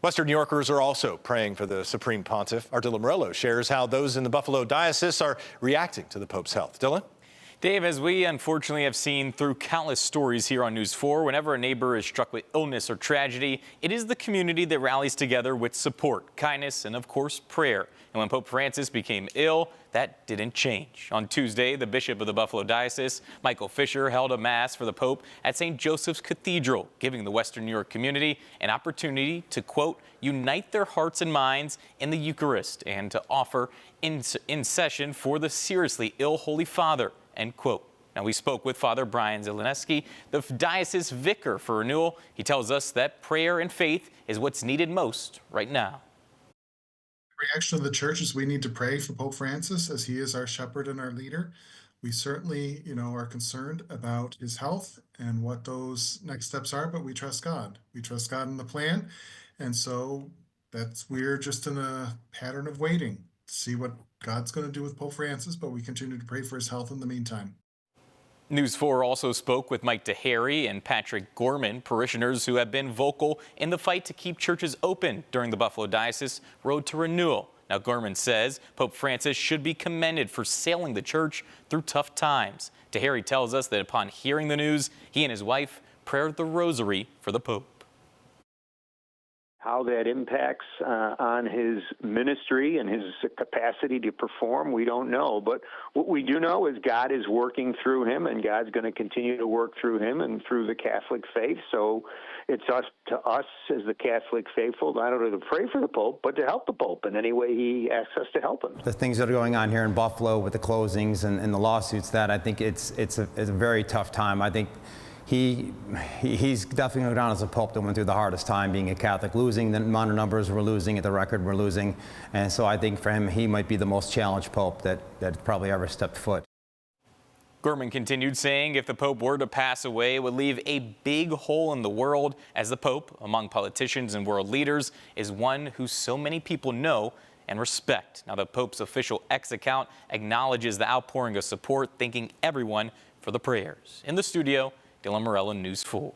Western New Yorkers are also praying for the Supreme Pontiff. Our Dylan Morello shares how those in the Buffalo Diocese are reacting to the Pope's health. Dylan? Dave, as we unfortunately have seen through countless stories here on News 4, whenever a neighbor is struck with illness or tragedy, it is the community that rallies together with support, kindness, and of course, prayer. And when Pope Francis became ill, that didn't change. On Tuesday, the Bishop of the Buffalo Diocese, Michael Fisher, held a Mass for the Pope at St. Joseph's Cathedral, giving the Western New York community an opportunity to, quote, unite their hearts and minds in the Eucharist and to offer intercession for the seriously ill Holy Father, end quote. Now, we spoke with Father Brian Zielinski, the diocese vicar for Renewal. He tells us that prayer and faith is what's needed most right now. The reaction of the church is we need to pray for Pope Francis as he is our shepherd and our leader. We certainly, are concerned about his health and what those next steps are, but we trust God. We trust God in the plan. And so we're just in a pattern of waiting to see what God's going to do with Pope Francis, but we continue to pray for his health in the meantime. News 4 also spoke with Mike DeHary and Patrick Gorman, parishioners who have been vocal in the fight to keep churches open during the Buffalo Diocese Road to Renewal. Now, Gorman says Pope Francis should be commended for sailing the church through tough times. DeHary tells us that upon hearing the news, he and his wife prayed the rosary for the Pope. How that impacts on his ministry and his capacity to perform, we don't know. But what we do know is God is working through him, and God's going to continue to work through him and through the Catholic faith. So it's up to us as the Catholic faithful not only to pray for the Pope, but to help the Pope in any way he asks us to help him. The things that are going on here in Buffalo with the closings and the lawsuits, that I think it's a very tough time. I think he's definitely going down as a pope that went through the hardest time being a Catholic, losing the amount of numbers we're losing, at the record we're losing. And so I think for him, he might be the most challenged pope that probably ever stepped foot. Gorman continued saying if the Pope were to pass away, it would leave a big hole in the world, as the Pope, among politicians and world leaders, is one who so many people know and respect. Now, the Pope's official X account acknowledges the outpouring of support, thanking everyone for the prayers. In the studio, Dylan Morello, News 4.